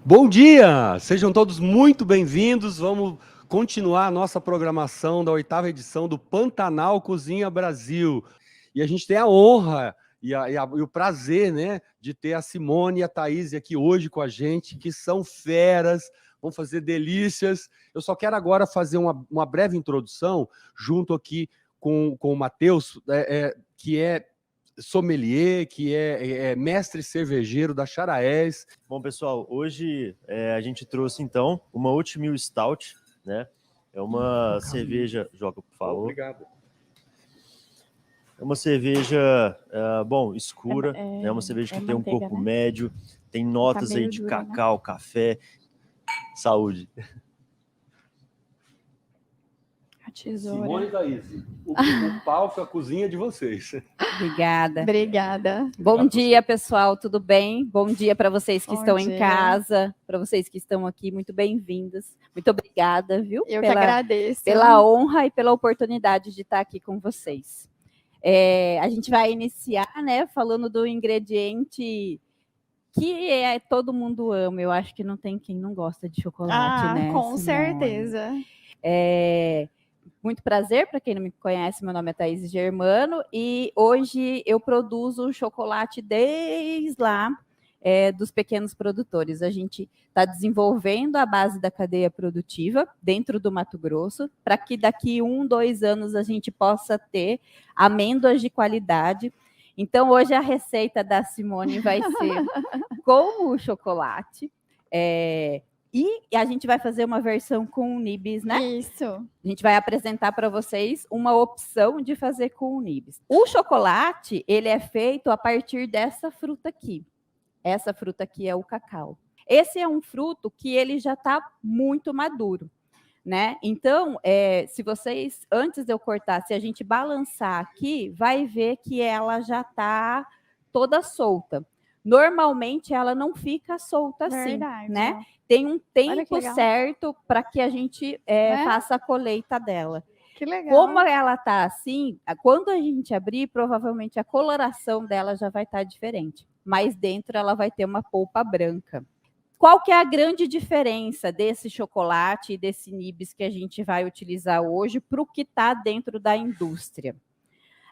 Bom dia! Sejam todos muito bem-vindos. Vamos continuar a nossa programação da 8ª edição do Pantanal Cozinha Brasil. E a gente tem a honra e o prazer, né, de ter a Simone e a Thaís aqui hoje com a gente, que são feras, vão fazer delícias. Eu só quero agora fazer uma breve introdução, junto aqui com o Matheus, que é sommelier, que é mestre cervejeiro da Charaés. Bom, pessoal, hoje a gente trouxe, então, uma Oatmeal Stout, né? É uma cerveja... Joga, por favor. Obrigado. É uma cerveja, escura, é uma cerveja que tem um corpo médio, tem notas aí de cacau, café, saúde. Simone e Thaís, o palco, a cozinha é de vocês. Obrigada. Obrigada. Bom dia, pessoal, tudo bem? Bom dia para vocês que estão em casa, para vocês que estão aqui, muito bem-vindos. Muito obrigada, viu? Eu que agradeço. Pela honra e pela oportunidade de estar aqui com vocês. A gente vai iniciar, né, falando do ingrediente que todo mundo ama. Eu acho que não tem quem não gosta de chocolate, né? Com certeza. Muito prazer, para quem não me conhece, meu nome é Thaís Germano e hoje eu produzo chocolate desde lá dos pequenos produtores. A gente está desenvolvendo a base da cadeia produtiva dentro do Mato Grosso, para que daqui 1, 2 anos a gente possa ter amêndoas de qualidade. Então, hoje a receita da Simone vai ser com o chocolate. E a gente vai fazer uma versão com o nibs, né? Isso. A gente vai apresentar para vocês uma opção de fazer com o nibs. O chocolate, ele é feito a partir dessa fruta aqui. Essa fruta aqui é o cacau. Esse é um fruto que ele já está muito maduro, né? Então, se vocês, antes de eu cortar, se a gente balançar aqui, vai ver que ela já está toda solta. Normalmente, ela não fica solta assim, né? Tem um tempo certo para que a gente faça a colheita dela. Que legal. Como ela está assim, quando a gente abrir, provavelmente a coloração dela já vai estar diferente. Mas dentro ela vai ter uma polpa branca. Qual que é a grande diferença desse chocolate e desse nibs que a gente vai utilizar hoje para o que está dentro da indústria?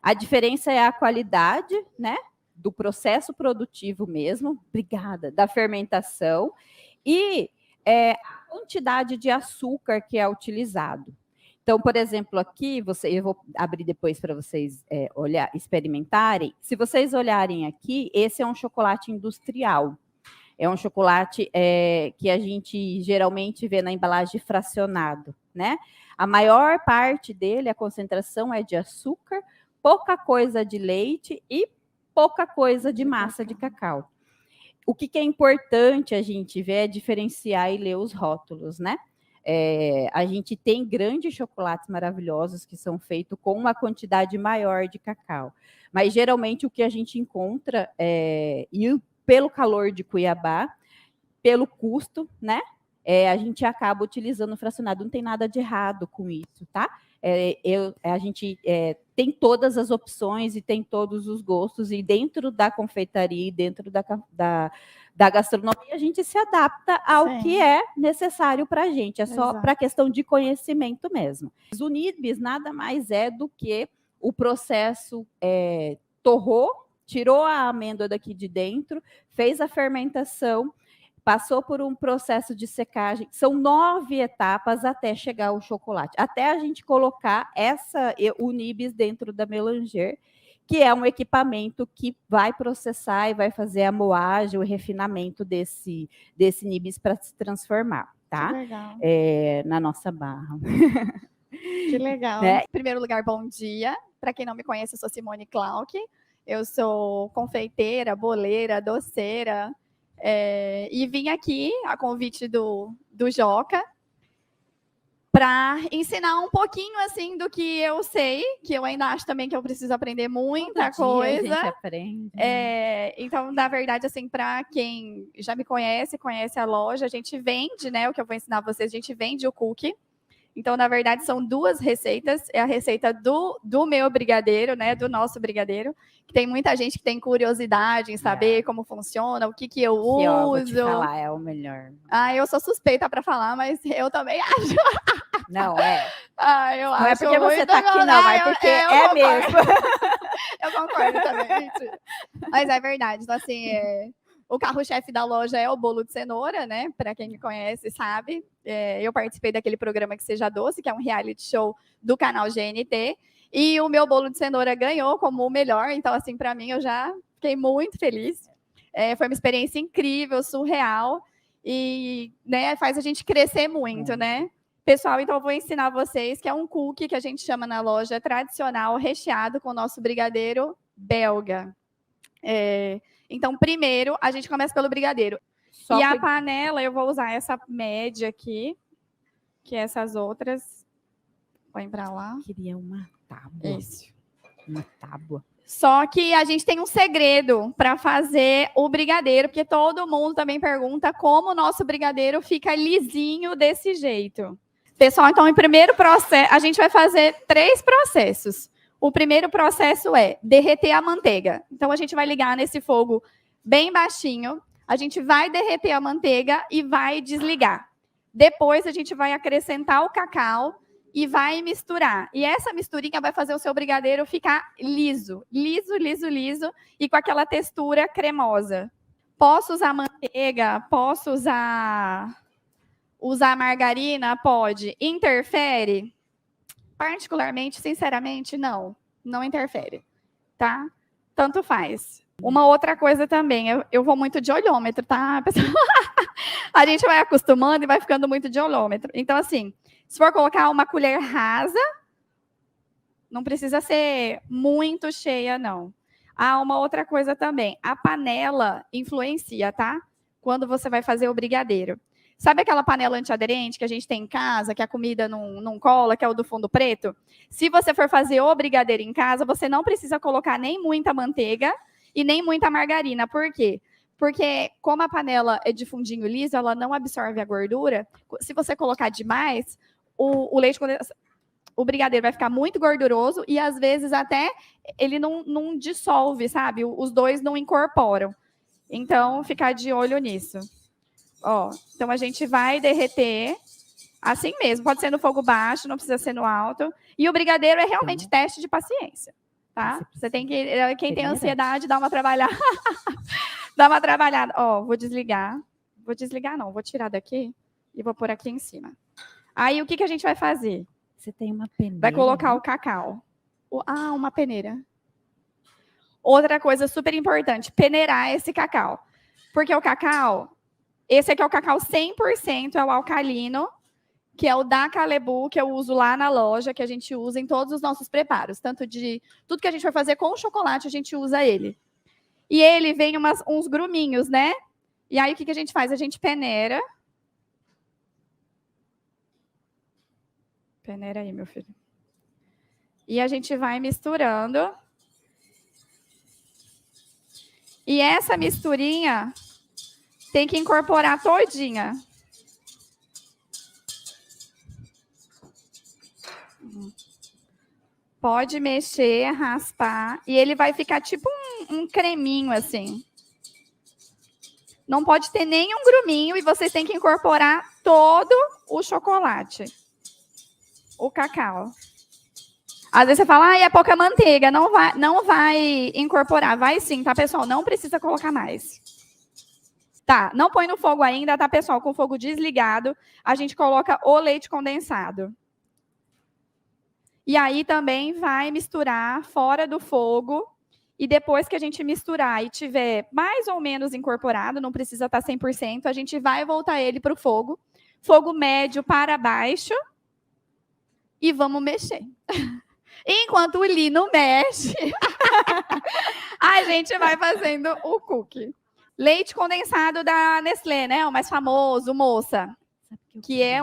A diferença é a qualidade, né? Do processo produtivo mesmo, da fermentação, e a quantidade de açúcar que é utilizado. Então, por exemplo, aqui, eu vou abrir depois para vocês experimentarem. Se vocês olharem aqui, esse é um chocolate industrial. É um chocolate que a gente geralmente vê na embalagem fracionado, né? A maior parte dele, a concentração é de açúcar, pouca coisa de leite e pouca coisa de massa de cacau. O que é importante a gente ver é diferenciar e ler os rótulos, né? A gente tem grandes chocolates maravilhosos que são feitos com uma quantidade maior de cacau. Mas, geralmente, o que a gente encontra, e pelo calor de Cuiabá, pelo custo, né? A gente acaba utilizando o fracionado. Não tem nada de errado com isso, tá? A gente tem todas as opções e tem todos os gostos, e dentro da confeitaria e dentro da gastronomia, a gente se adapta ao que é necessário para a gente. É só para questão de conhecimento mesmo. O nibs nada mais é do que o processo torrou, tirou a amêndoa daqui de dentro, fez a fermentação, passou por um processo de secagem. São 9 etapas até chegar ao chocolate. Até a gente colocar o nibs dentro da melanger, que é um equipamento que vai processar e vai fazer a moagem, o refinamento desse nibs para se transformar, tá? Que legal. Na nossa barra. Que legal. Em primeiro lugar, bom dia. Para quem não me conhece, eu sou Simone Clark. Eu sou confeiteira, boleira, doceira. E vim aqui a convite do Joca para ensinar um pouquinho assim do que eu sei, que eu ainda acho também que eu preciso aprender muita coisa. A gente aprende. Então, na verdade, assim, para quem já me conhece a loja, a gente vende, né? O que eu vou ensinar vocês, a gente vende o cookie. Então, na verdade, são 2 receitas. É a receita do meu brigadeiro, né? Do nosso brigadeiro. Que tem muita gente que tem curiosidade em saber como funciona, o que eu uso. E, ó, vou te falar, é o melhor. Eu sou suspeita para falar, mas eu também acho. Não, é. Eu não acho é porque você tá aqui, não, mas porque é mesmo. Eu concordo também. Mas é verdade. Então, assim, o carro-chefe da loja é o bolo de cenoura, né? Para quem me conhece, sabe. Eu participei daquele programa Que Seja Doce, que é um reality show do canal GNT. E o meu bolo de cenoura ganhou como o melhor. Então, assim, para mim, eu já fiquei muito feliz. Foi uma experiência incrível, surreal. E, né, faz a gente crescer muito, né? Pessoal, então eu vou ensinar vocês que é um cookie que a gente chama na loja tradicional, recheado com o nosso brigadeiro belga. Então, primeiro, a gente começa pelo brigadeiro. E a panela, eu vou usar essa média aqui, que essas outras. Põe para lá. Queria uma tábua. Isso. Uma tábua. Só que a gente tem um segredo para fazer o brigadeiro, porque todo mundo também pergunta como o nosso brigadeiro fica lisinho desse jeito. Pessoal, então, em primeiro processo, a gente vai fazer 3 processos. O primeiro processo é derreter a manteiga. Então, a gente vai ligar nesse fogo bem baixinho. A gente vai derreter a manteiga e vai desligar. Depois, a gente vai acrescentar o cacau e vai misturar. E essa misturinha vai fazer o seu brigadeiro ficar liso. Liso, liso, liso. E com aquela textura cremosa. Posso usar manteiga? Posso usar margarina? Pode. Interfere? Particularmente, sinceramente, não. Não interfere, tá? Tanto faz. Uma outra coisa também, eu vou muito de olhômetro, tá, pessoal? A gente vai acostumando e vai ficando muito de olhômetro. Então, assim, se for colocar uma colher rasa, não precisa ser muito cheia, não. Uma outra coisa também, a panela influencia, tá? Quando você vai fazer o brigadeiro. Sabe aquela panela antiaderente que a gente tem em casa, que a comida não cola, que é o do fundo preto? Se você for fazer o brigadeiro em casa, você não precisa colocar nem muita manteiga e nem muita margarina. Por quê? Porque como a panela é de fundinho liso, ela não absorve a gordura. Se você colocar demais, o leite condensado, o brigadeiro vai ficar muito gorduroso e, às vezes, até ele não dissolve, sabe? Os dois não incorporam. Então, ficar de olho nisso. Então, a gente vai derreter assim mesmo. Pode ser no fogo baixo, não precisa ser no alto. E o brigadeiro é realmente teste de paciência, tá? Você tem que... Quem tem ansiedade, dá uma trabalhada. Dá uma trabalhada. Vou desligar. Vou desligar, não. Vou tirar daqui e vou pôr aqui em cima. Aí, o que a gente vai fazer? Você tem uma peneira. Vai colocar o cacau. Uma peneira. Outra coisa super importante, peneirar esse cacau. Porque o cacau, esse aqui é o cacau 100%, é o alcalino, que é o da Calebu, que eu uso lá na loja, que a gente usa em todos os nossos preparos. Tanto de tudo que a gente for fazer com chocolate, a gente usa ele. E ele vem uns gruminhos, né? E aí, o que a gente faz? A gente peneira. Peneira aí, meu filho. E a gente vai misturando. E essa misturinha tem que incorporar todinha. Pode mexer, raspar. E ele vai ficar tipo um creminho, assim. Não pode ter nenhum gruminho e vocês têm que incorporar todo o chocolate. O cacau. Às vezes você fala, é pouca manteiga, não vai incorporar. Vai sim, tá, pessoal? Não precisa colocar mais. Tá, não põe no fogo ainda, tá, pessoal? Com o fogo desligado, a gente coloca o leite condensado. E aí também vai misturar fora do fogo. E depois que a gente misturar e tiver mais ou menos incorporado, não precisa estar 100%, a gente vai voltar ele para o fogo. Fogo médio para baixo. E vamos mexer. Enquanto o Lino mexe, a gente vai fazendo o cookie. Leite condensado da Nestlé, né? O mais famoso, Moça. Que é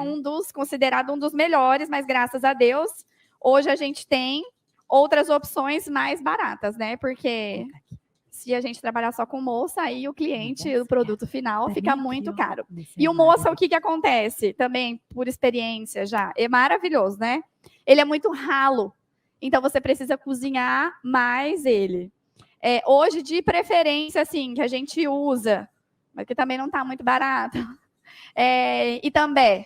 considerado um dos melhores, mas graças a Deus, hoje a gente tem outras opções mais baratas, né? Porque Se a gente trabalhar só com moça, aí o cliente, o produto final, fica muito caro. E o moça, o que acontece? Também, por experiência já, é maravilhoso, né? Ele é muito ralo. Então, você precisa cozinhar mais ele. Hoje, de preferência, assim, que a gente usa, mas que também não está muito barato. E também,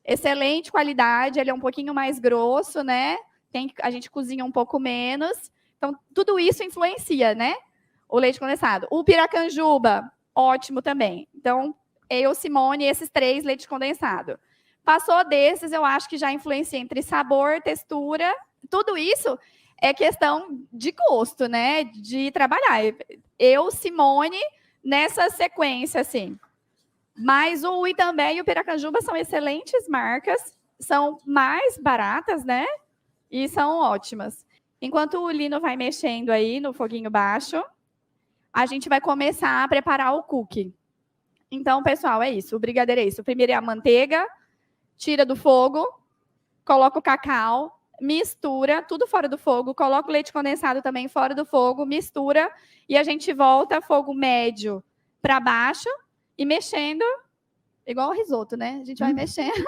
excelente qualidade, ele é um pouquinho mais grosso, né? A gente cozinha um pouco menos. Então, tudo isso influencia, né? O leite condensado. O piracanjuba, ótimo também. Então, eu, Simone, esses 3 leite condensado. Passou desses, eu acho que já influencia entre sabor, textura. Tudo isso é questão de gosto, né? De trabalhar. Eu, Simone, nessa sequência, assim. Mas o Itambé e o piracanjuba são excelentes marcas. São mais baratas, né? E são ótimas. Enquanto o Lino vai mexendo aí no foguinho baixo, a gente vai começar a preparar o cookie. Então, pessoal, é isso. O brigadeiro é isso. Primeiro é a manteiga, tira do fogo, coloca o cacau, mistura, tudo fora do fogo, coloca o leite condensado também fora do fogo, mistura, e a gente volta fogo médio para baixo e mexendo, igual o risoto, né? A gente vai mexendo.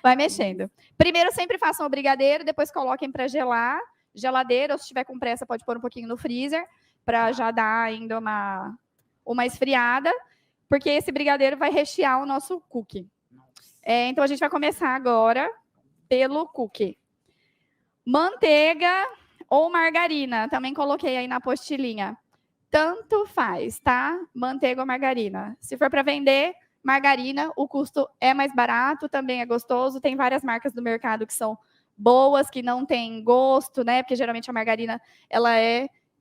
Vai mexendo. Primeiro, sempre façam o brigadeiro, depois coloquem para gelar. Geladeira, ou se tiver com pressa, pode pôr um pouquinho no freezer, para já dar ainda uma esfriada, porque esse brigadeiro vai rechear o nosso cookie. Então, a gente vai começar agora pelo cookie. Manteiga ou margarina, também coloquei aí na apostilinha. Tanto faz, tá? Manteiga ou margarina. Se for para vender, margarina, o custo é mais barato, também é gostoso. Tem várias marcas do mercado que são boas, que não tem gosto, né? Porque geralmente a margarina, ela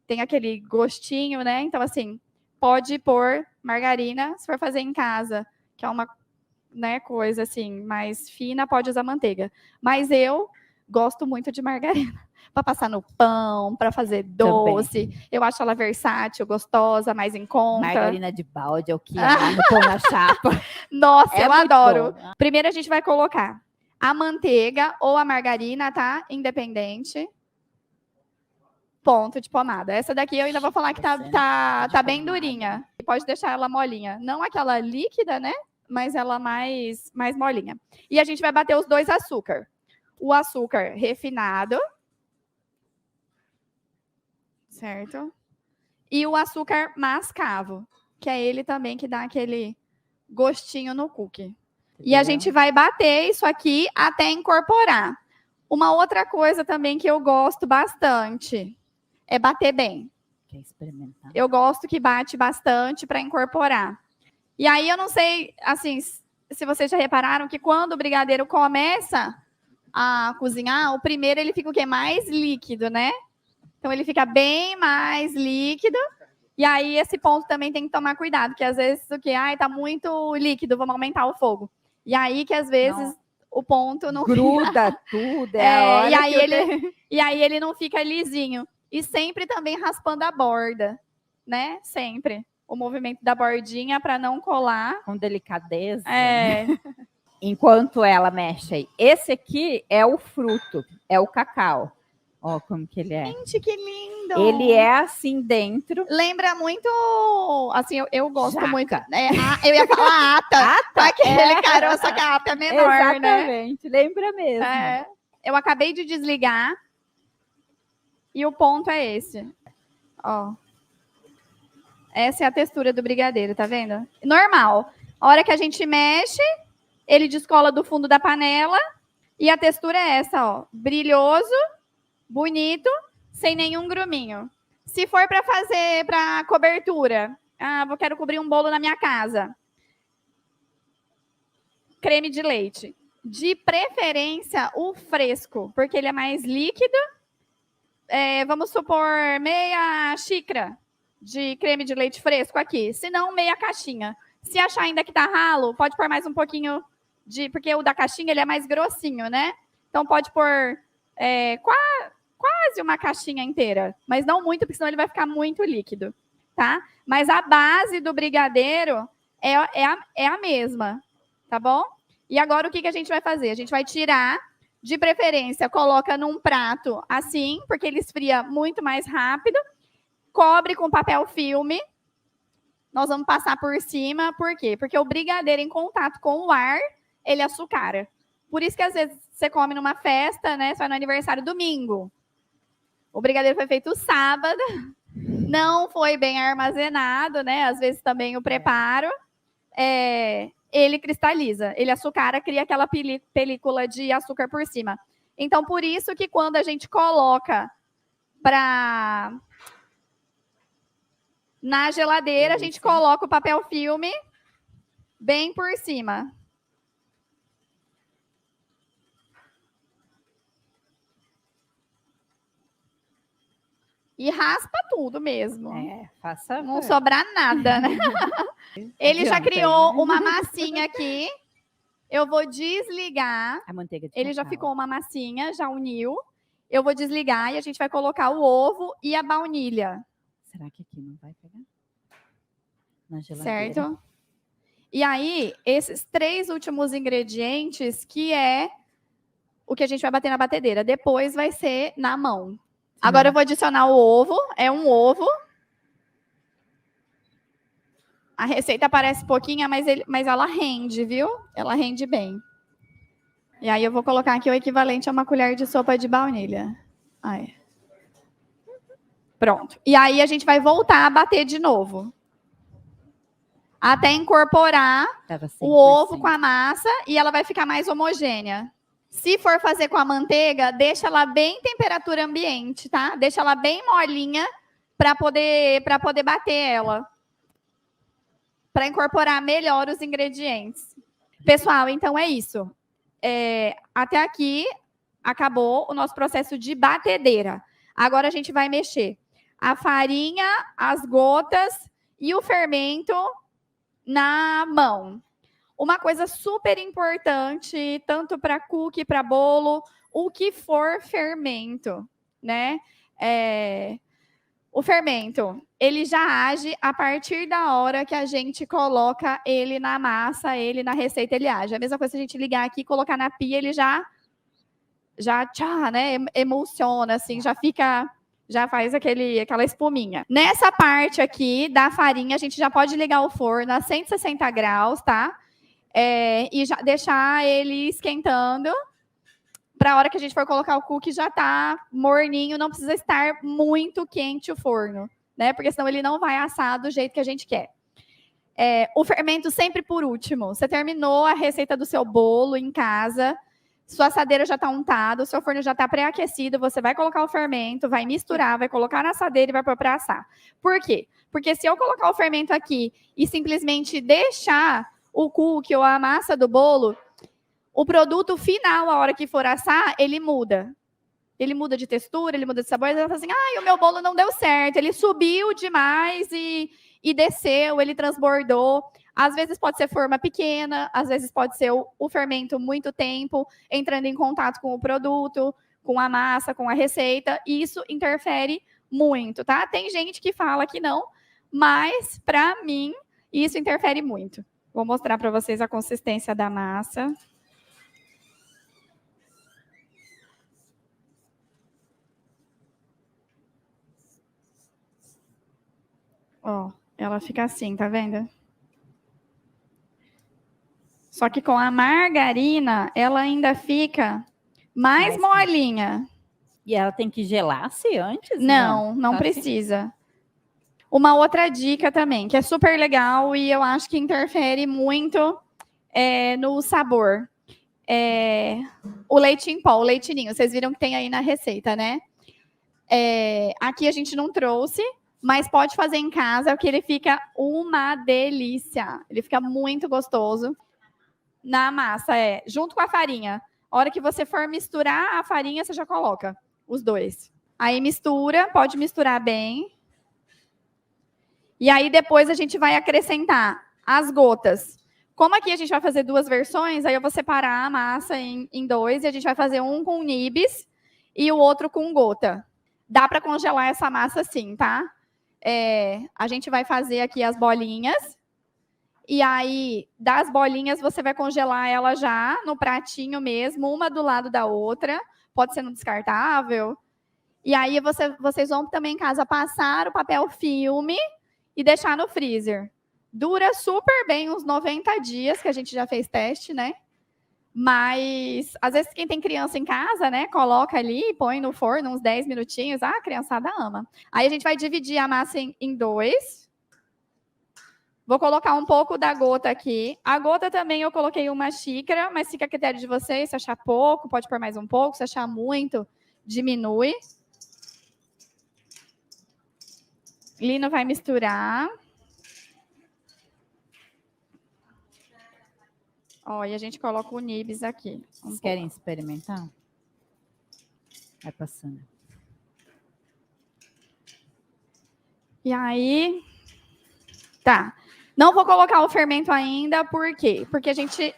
tem aquele gostinho, né? Então, assim, pode pôr margarina, se for fazer em casa, que é uma, né, coisa assim, mais fina, pode usar manteiga. Mas eu gosto muito de margarina. Para passar no pão, para fazer doce. Também. Eu acho ela versátil, gostosa, mais em conta. Margarina de balde é o que no pão na chapa. Nossa, eu adoro. Bom. Primeiro a gente vai colocar a manteiga ou a margarina, tá? Independente. Ponto de pomada. Essa daqui eu ainda vou falar que tá bem durinha. Pode deixar ela molinha. Não aquela líquida, né? Mas ela mais molinha. E a gente vai bater os 2 açúcar. O açúcar refinado. Certo? E o açúcar mascavo, que é ele também que dá aquele gostinho no cookie. E a gente vai bater isso aqui até incorporar. Uma outra coisa também que eu gosto bastante é bater bem. Quer experimentar? Eu gosto que bate bastante para incorporar. E aí eu não sei, assim, se vocês já repararam que quando o brigadeiro começa a cozinhar, o primeiro ele fica o quê? Mais líquido, né? Então ele fica bem mais líquido. E aí esse ponto também tem que tomar cuidado, porque às vezes o que? Tá muito líquido, vamos aumentar o fogo. E aí que às vezes o ponto não gruda fica... tudo, a hora e aí ele não fica lisinho. E sempre também raspando a borda, né? Sempre. O movimento da bordinha para não colar. Com delicadeza. Enquanto ela mexe aí. Esse aqui é o fruto, é o cacau. Ó, como que ele é. Gente, que lindo! Ele é assim dentro. Lembra muito, assim, eu gosto Jaca. Muito. Eu ia falar ata. Ata? Aquele caroço, só que a ata é menor, exatamente, né? Lembra mesmo. Eu acabei de desligar. E o ponto é esse. Ó. Essa é a textura do brigadeiro, tá vendo? Normal. A hora que a gente mexe, ele descola do fundo da panela. E a textura é essa, ó. Brilhoso. Bonito, sem nenhum gruminho. Se for para fazer para cobertura, quero cobrir um bolo na minha casa. Creme de leite. De preferência, o fresco, porque ele é mais líquido. Vamos supor, meia xícara de creme de leite fresco aqui. Se não, meia caixinha. Se achar ainda que tá ralo, pode pôr mais um pouquinho porque o da caixinha ele é mais grossinho, né? Então pode pôr quase uma caixinha inteira, mas não muito, porque senão ele vai ficar muito líquido, tá? Mas a base do brigadeiro é a mesma, tá bom? E agora o que a gente vai fazer? A gente vai tirar, de preferência, coloca num prato assim, porque ele esfria muito mais rápido. cobre com papel filme. Nós vamos passar por cima, por quê? Porque o brigadeiro em contato com o ar, ele açucara. Por isso que às vezes você come numa festa, né? Você vai no aniversário domingo. O brigadeiro foi feito sábado, não foi bem armazenado, né? Às vezes também o preparo, ele cristaliza, ele açucara, cria aquela película de açúcar por cima. Então, por isso que quando a gente coloca na geladeira, a gente coloca o papel filme bem por cima. E raspa tudo mesmo. Faça. Não sobrar nada, né? Ele já criou uma massinha aqui. Eu vou desligar. A manteiga de Ele já ficou uma massinha, já uniu. Eu vou desligar e a gente vai colocar o ovo e a baunilha. Será que aqui não vai pegar? Na geladeira. Certo? E aí, esses 3 últimos ingredientes, que é o que a gente vai bater na batedeira. Depois vai ser na mão. Agora eu vou adicionar o ovo. É um ovo. A receita parece pouquinha, mas ela rende, viu? Ela rende bem. E aí eu vou colocar aqui o equivalente a uma colher de sopa de baunilha. Aí. Pronto. E aí a gente vai voltar a bater de novo. Até incorporar o ovo com a massa e ela vai ficar mais homogênea. Se for fazer com a manteiga, deixa ela bem em temperatura ambiente, tá? Deixa ela bem molinha para poder bater ela. Para incorporar melhor os ingredientes. Pessoal, então é isso. Até aqui acabou o nosso processo de batedeira. Agora a gente vai mexer a farinha, as gotas e o fermento na mão. Uma coisa super importante, tanto para cookie, para bolo, o que for fermento, né? O fermento, ele já age a partir da hora que a gente coloca ele na massa, ele na receita, ele age. A mesma coisa se a gente ligar aqui e colocar na pia, ele já né, emulsiona, assim, já faz aquela espuminha. Nessa parte aqui da farinha, a gente já pode ligar o forno a 160 graus, tá? E já deixar ele esquentando. Para a hora que a gente for colocar o cookie, já tá morninho, não precisa estar muito quente o forno, né? Porque senão ele não vai assar do jeito que a gente quer. O fermento sempre por último. Você terminou a receita do seu bolo em casa, sua assadeira já está untada, o seu forno já está pré-aquecido, você vai colocar o fermento, vai misturar, vai colocar na assadeira e vai pôr para assar. Por quê? Porque se eu colocar o fermento aqui e simplesmente deixar o cookie ou a massa do bolo, o produto final, a hora que for assar, ele muda. Ele muda de textura, ele muda de sabor. Ele vai falar assim, o meu bolo não deu certo. Ele subiu demais e desceu, ele transbordou. Às vezes pode ser forma pequena, às vezes pode ser o fermento muito tempo, entrando em contato com o produto, com a massa, com a receita. E isso interfere muito, tá? Tem gente que fala que não, mas, para mim, isso interfere muito. Vou mostrar para vocês a consistência da massa. Ó, ela fica assim, tá vendo? Só que com a margarina, ela ainda fica mais molinha. E ela tem que gelar-se antes? Não precisa. Assim? Uma outra dica também, que é super legal e eu acho que interfere muito no sabor. O leite em pó, o leite ninho. Vocês viram que tem aí na receita, né? Aqui a gente não trouxe, mas pode fazer em casa, porque ele fica uma delícia. Ele fica muito gostoso na massa, junto com a farinha. A hora que você for misturar a farinha, você já coloca os dois. Aí mistura, pode misturar bem. E aí depois a gente vai acrescentar as gotas. Como aqui a gente vai fazer 2 versões, aí eu vou separar a massa em 2 e a gente vai fazer um com nibs e o outro com gota. Dá para congelar essa massa sim, tá? A gente vai fazer aqui as bolinhas. E aí, das bolinhas, você vai congelar ela já no pratinho mesmo, uma do lado da outra. Pode ser no descartável. E aí vocês vão também em casa passar o papel filme e deixar no freezer. Dura super bem uns 90 dias, que a gente já fez teste, né? Mas, às vezes, quem tem criança em casa, né, coloca ali, põe no forno uns 10 minutinhos. Ah, a criançada ama. Aí a gente vai dividir a massa em 2. Vou colocar um pouco da gota aqui. A gota também eu coloquei 1 xícara, mas fica a critério de vocês. Se achar pouco, pode pôr mais um pouco. Se achar muito, diminui. Lino vai misturar. Ó, e a gente coloca o nibs aqui. Vocês querem experimentar? Vai passando. E aí... Tá. Não vou colocar o fermento ainda, por quê? Porque a gente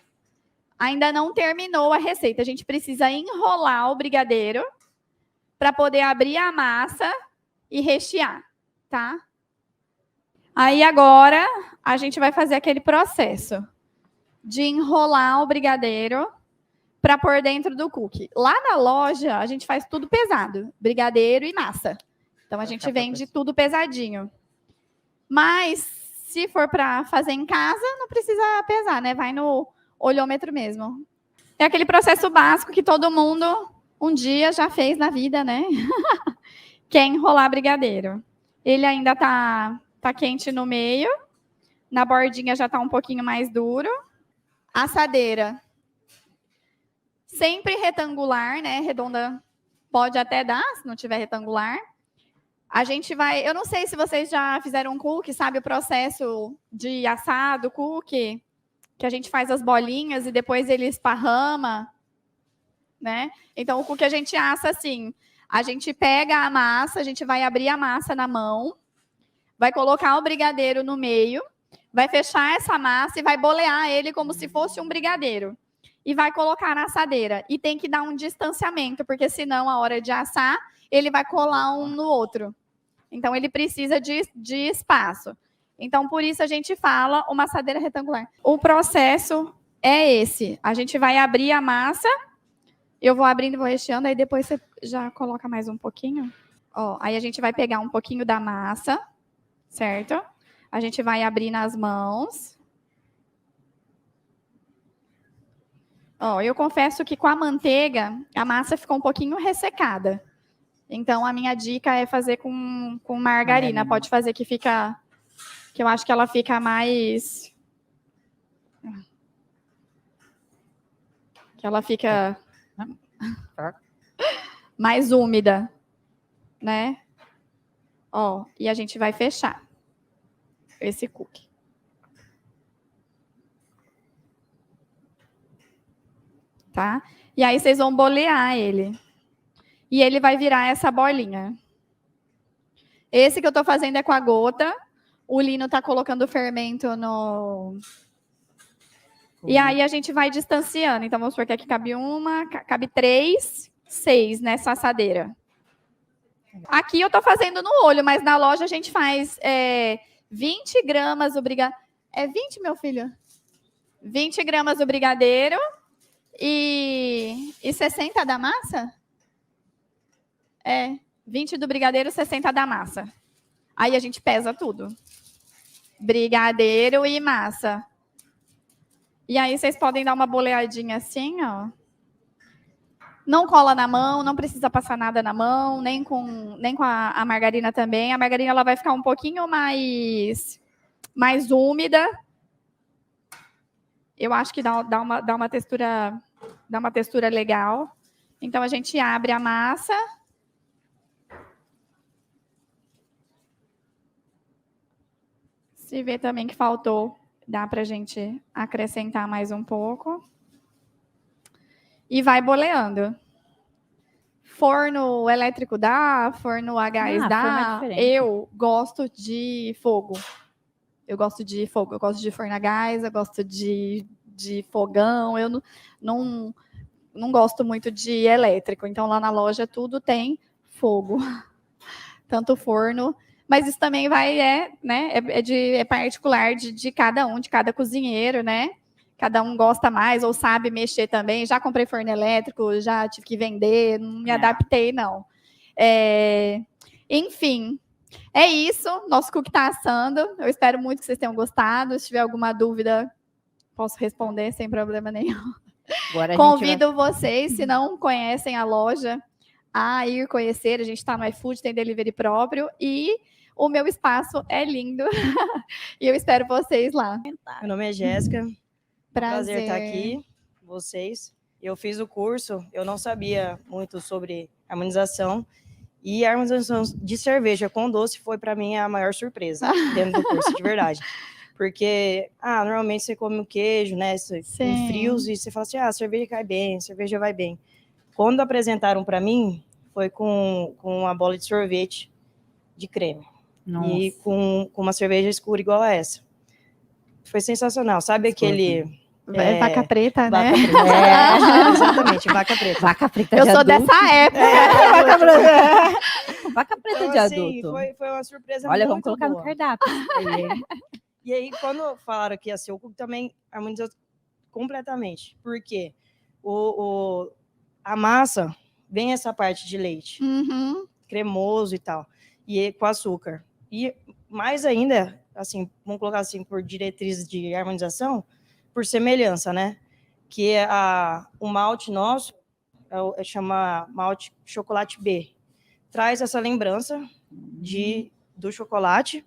ainda não terminou a receita. A gente precisa enrolar o brigadeiro para poder abrir a massa e rechear, tá? Aí agora a gente vai fazer aquele processo de enrolar o brigadeiro para pôr dentro do cookie. Lá na loja, a gente faz tudo pesado, brigadeiro e massa. Então, a gente vende tudo pesadinho. Mas, se for para fazer em casa, não precisa pesar, né? Vai no olhômetro mesmo. É aquele processo básico que todo mundo um dia já fez na vida, né? Que é enrolar brigadeiro. Ele ainda tá quente no meio. Na bordinha já tá um pouquinho mais duro. Assadeira. Sempre retangular, né? Redonda pode até dar, se não tiver retangular. A gente vai... Eu não sei se vocês já fizeram um cookie, sabe o processo de assar do cookie? Que a gente faz as bolinhas e depois ele esparrama, né? Então, o cookie a gente assa assim. A gente pega a massa, a gente vai abrir a massa na mão, vai colocar o brigadeiro no meio, vai fechar essa massa e vai bolear ele como se fosse um brigadeiro. E vai colocar na assadeira. E tem que dar um distanciamento, porque senão, a hora de assar, ele vai colar um no outro. Então, ele precisa de espaço. Então, por isso, a gente fala uma assadeira retangular. O processo é esse. A gente vai abrir a massa. Eu vou abrindo e vou recheando, aí depois você já coloca mais um pouquinho. Ó, aí a gente vai pegar um pouquinho da massa, certo? A gente vai abrir nas mãos. Ó, eu confesso que com a manteiga, a massa ficou um pouquinho ressecada. Então, a minha dica é fazer com margarina. Pode fazer que fica... Que eu acho que ela fica mais... Que ela fica... mais úmida, né? Ó, e a gente vai fechar esse cookie. Tá? E aí vocês vão bolear ele. E ele vai virar essa bolinha. Esse que eu tô fazendo é com a gota. O Lino tá colocando o fermento no... E aí a gente vai distanciando. Então, vamos supor que aqui cabe uma, cabe 3, 6 nessa assadeira. Aqui eu tô fazendo no olho, mas na loja a gente faz 20 gramas do brigadeiro. É 20, meu filho? 20 gramas do brigadeiro e 60 da massa? 20 do brigadeiro, 60 da massa. Aí a gente pesa tudo. Brigadeiro e massa. E aí vocês podem dar uma boleadinha assim, ó. Não cola na mão, não precisa passar nada na mão, nem com a margarina também. A margarina ela vai ficar um pouquinho mais úmida. Eu acho que dá uma textura legal. Então a gente abre a massa. Se vê também que faltou, dá para a gente acrescentar mais um pouco. E vai boleando. Forno elétrico dá, forno a gás dá. Eu gosto de fogo. Eu gosto de forno a gás, eu gosto de fogão. Eu não gosto muito de elétrico. Então, lá na loja, tudo tem fogo. Tanto forno... Mas isso também é particular de cada um, de cada cozinheiro, né? Cada um gosta mais ou sabe mexer também. Já comprei forno elétrico, já tive que vender, não me adaptei, não. Enfim, é isso. Nosso cookie está assando. Eu espero muito que vocês tenham gostado. Se tiver alguma dúvida, posso responder sem problema nenhum. Convido vocês, se não conhecem a loja, a ir conhecer. A gente está no iFood, tem delivery próprio. E o meu espaço é lindo. E eu espero vocês lá. Meu nome é Jéssica. Prazer estar aqui com vocês. Eu fiz o curso, eu não sabia muito sobre harmonização. E a harmonização de cerveja com doce foi, para mim, a maior surpresa dentro do curso, de verdade. Porque, normalmente você come o queijo, né, em frios, e você fala assim, a cerveja cai bem, a cerveja vai bem. Quando apresentaram para mim, foi com uma bola de sorvete de creme. Nossa. E com uma cerveja escura igual a essa. Foi sensacional. Sabe aquele... vaca preta, né? Vaca preta. Exatamente, vaca preta. Vaca preta eu sou adulto. Dessa época. Vaca preta então, de assim, adulto. Foi uma surpresa. Olha, muito vamos colocar boa no cardápio. E aí, quando falaram que ia ser o cookie, também harmonizou completamente. Porque a massa vem essa parte de leite, cremoso e tal, e com açúcar. E mais ainda, assim, vamos colocar assim, por diretriz de harmonização, por semelhança, né? Que o malte nosso chama malte chocolate B. Traz essa lembrança do chocolate,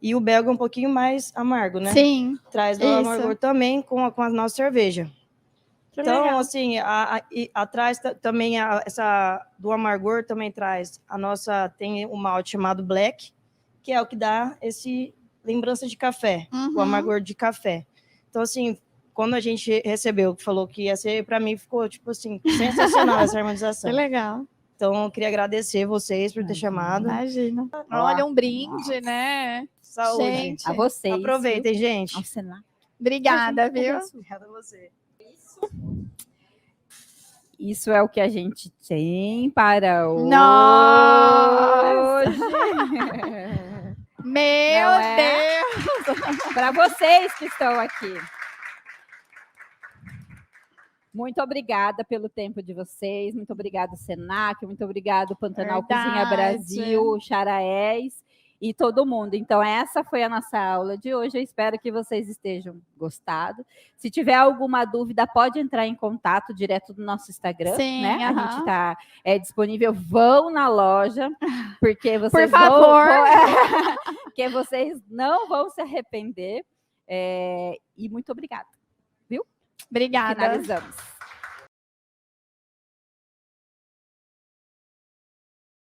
e o belga é um pouquinho mais amargo, né? Sim. Traz o amargor também com a nossa cerveja. Que então, legal. assim, atrás também do amargor também traz tem um malte chamado black, que é o que dá esse lembrança de café, o amargor de café. Então, assim, quando a gente recebeu, que falou que ia ser, para mim ficou, tipo assim, sensacional essa harmonização. Que legal. Então, eu queria agradecer vocês por ter chamado. Imagina. Olha, um brinde, né? Saúde. Gente, a vocês. Aproveitem, gente. Obrigada, viu? Obrigada a você. Isso é o que a gente tem para hoje. Nossa! Meu Deus! Para vocês que estão aqui. Muito obrigada pelo tempo de vocês. Muito obrigada, Senac. Muito obrigado, Pantanal Cozinha Brasil, Charaés e todo mundo. Então, essa foi a nossa aula de hoje. Eu espero que vocês estejam gostado. Se tiver alguma dúvida, pode entrar em contato direto no nosso Instagram. Sim, né? A gente está disponível. Vão na loja, porque vocês por favor. porque vocês não vão se arrepender. E muito obrigada. Viu? Obrigada. Finalizamos.